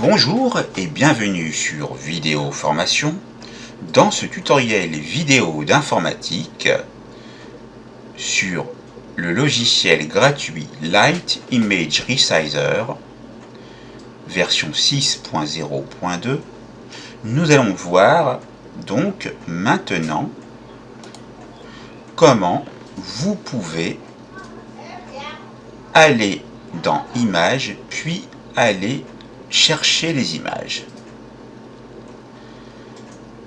Bonjour et bienvenue sur Vidéo Formation. Dans ce tutoriel vidéo d'informatique sur le logiciel gratuit Light Image Resizer version 6.0.2, nous allons voir donc maintenant comment vous pouvez aller dans Images puis aller chercher les images.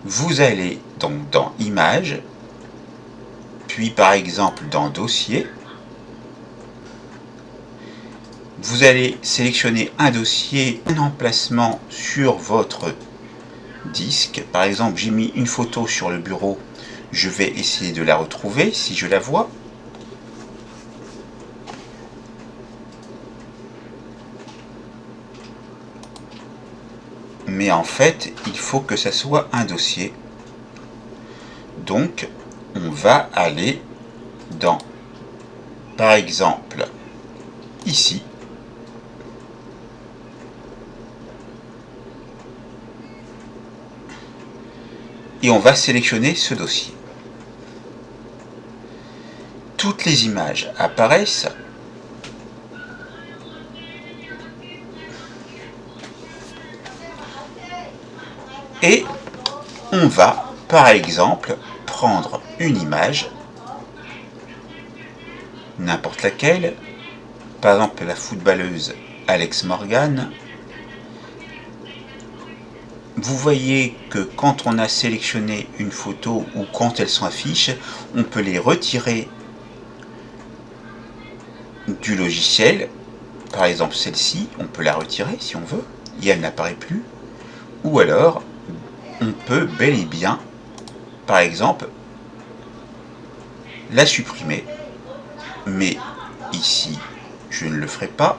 Vous allez donc dans Images, puis par exemple dans Dossier. Vous allez sélectionner un dossier, un emplacement sur votre disque. Par exemple, j'ai mis une photo sur le bureau. Je vais essayer de la retrouver si je la vois. Mais en fait, il faut que ça soit un dossier. Donc, on va aller dans, par exemple, ici. Et on va sélectionner ce dossier. Toutes les images apparaissent. Et on va, par exemple, prendre une image, n'importe laquelle, par exemple la footballeuse Alex Morgan. Vous voyez que quand on a sélectionné une photo ou quand elles sont affichées, on peut les retirer du logiciel. Par exemple celle-ci, on peut la retirer si on veut, et elle n'apparaît plus. Ou alors, on peut bel et bien, par exemple, la supprimer. Mais ici, je ne le ferai pas.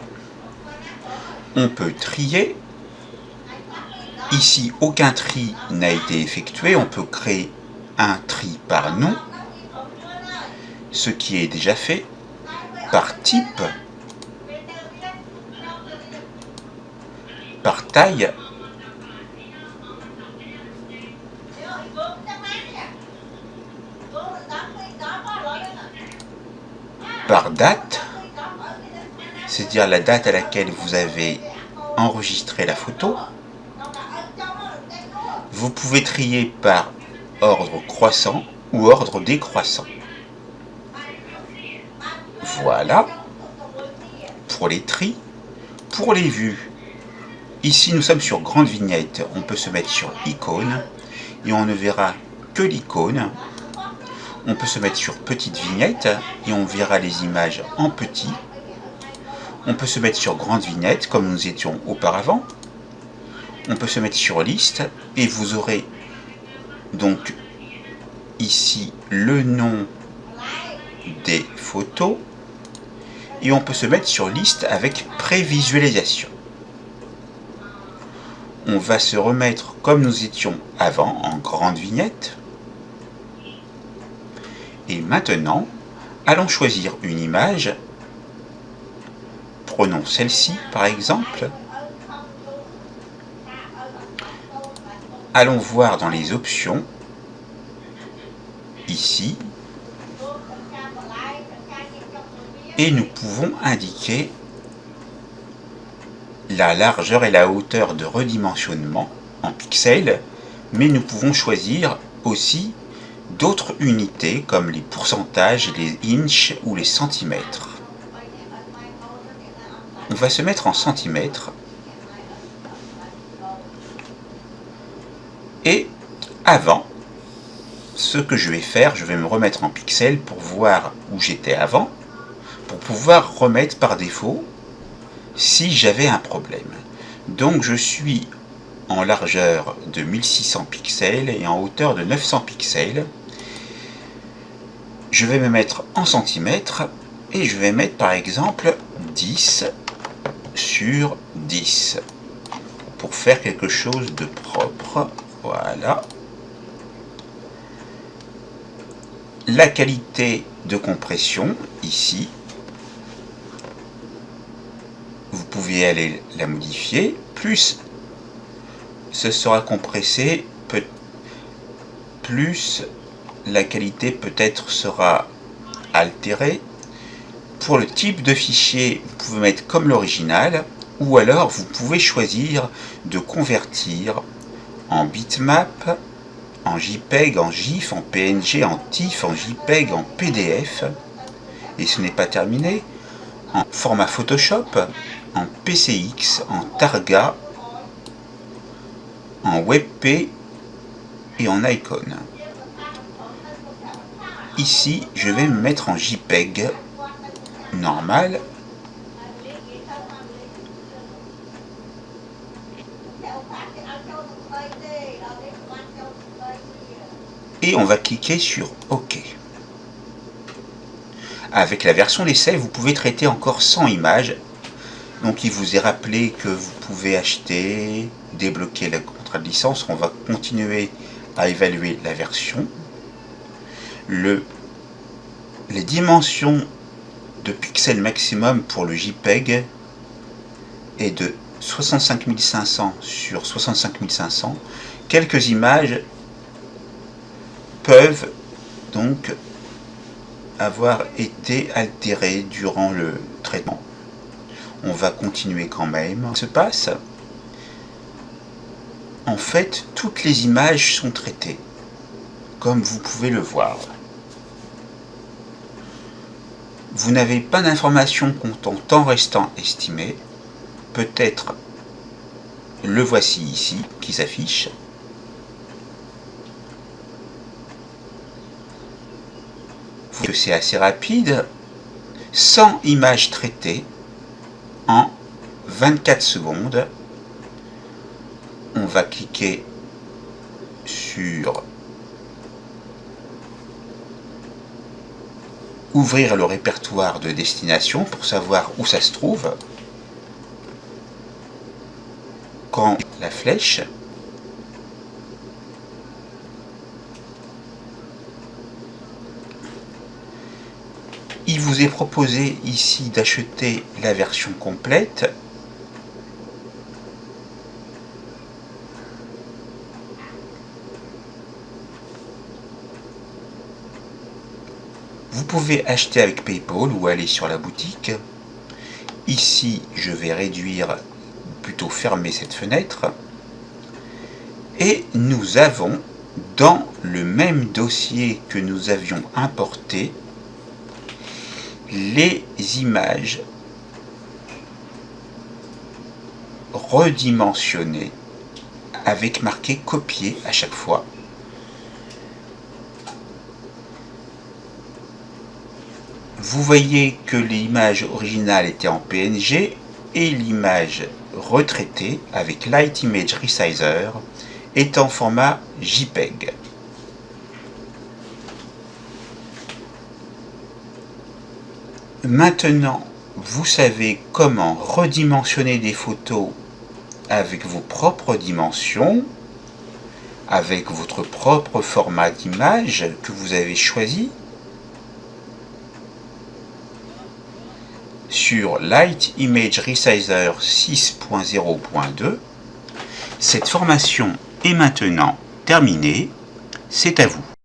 On peut trier. Ici, aucun tri n'a été effectué. On peut créer un tri par nom, ce qui est déjà fait, par type, par taille, par date, c'est-à-dire la date à laquelle vous avez enregistré la photo. Vous pouvez trier par ordre croissant ou ordre décroissant. Voilà pour les tris. Pour les vues, ici nous sommes sur grande vignette, on peut se mettre sur icône et on ne verra que l'icône. On peut se mettre sur petite vignette et on verra les images en petit. On peut se mettre sur grande vignette comme nous étions auparavant. On peut se mettre sur liste et vous aurez donc ici le nom des photos. Et on peut se mettre sur liste avec prévisualisation. On va se remettre comme nous étions avant en grande vignette. Et maintenant, allons choisir une image. Prenons celle-ci par exemple. Allons voir dans les options, ici, et nous pouvons indiquer la largeur et la hauteur de redimensionnement en pixels, mais nous pouvons choisir aussi d'autres unités comme les pourcentages, les inches ou les centimètres. On va se mettre en centimètres. Et avant, ce que je vais faire, je vais me remettre en pixels pour voir où j'étais avant, pour pouvoir remettre par défaut si j'avais un problème. Donc je suis en largeur de 1600 pixels et en hauteur de 900 pixels. Je vais me mettre en centimètres et je vais mettre par exemple 10 sur 10 pour faire quelque chose de propre. Voilà. La qualité de compression, ici, vous pouvez aller la modifier, plus ce sera compressé, plus la qualité peut-être sera altérée. Pour le type de fichier, vous pouvez mettre comme l'original, ou alors vous pouvez choisir de convertir en bitmap, en JPEG, en GIF, en PNG, en TIFF, en JPEG, en PDF. Et ce n'est pas terminé. En format Photoshop, en PCX, en Targa, en WebP et en Icon. Ici, je vais me mettre en JPEG normal. Et on va cliquer sur OK. Avec la version d'essai, vous pouvez traiter encore 100 images. Donc il vous est rappelé que vous pouvez acheter, débloquer le contrat de licence. On va continuer à évaluer la version. Les dimensions de pixels maximum pour le JPEG est de 65 500 sur 65 500. Quelques images peuvent donc avoir été altérées durant le traitement. On va continuer quand même. Ce qui se passe, en fait, toutes les images sont traitées, comme vous pouvez le voir. Vous n'avez pas d'informations quant au temps restant estimé. Peut-être le voici ici qui s'affiche. Que c'est assez rapide. 100 images traitées en 24 secondes. On va cliquer sur ouvrir le répertoire de destination pour savoir où ça se trouve. Quand la flèche, il vous est proposé ici d'acheter la version complète. Vous pouvez acheter avec PayPal ou aller sur la boutique. Ici, je vais réduire, plutôt fermer cette fenêtre. Et nous avons, dans le même dossier que nous avions importé, les images redimensionnées avec marqué copier à chaque fois. Vous voyez que l'image originale était en PNG et l'image retraitée avec Light Image Resizer est en format JPEG. Maintenant, vous savez comment redimensionner des photos avec vos propres dimensions, avec votre propre format d'image que vous avez choisi. Sur Light Image Resizer 6.0.2. Cette formation est maintenant terminée. C'est à vous.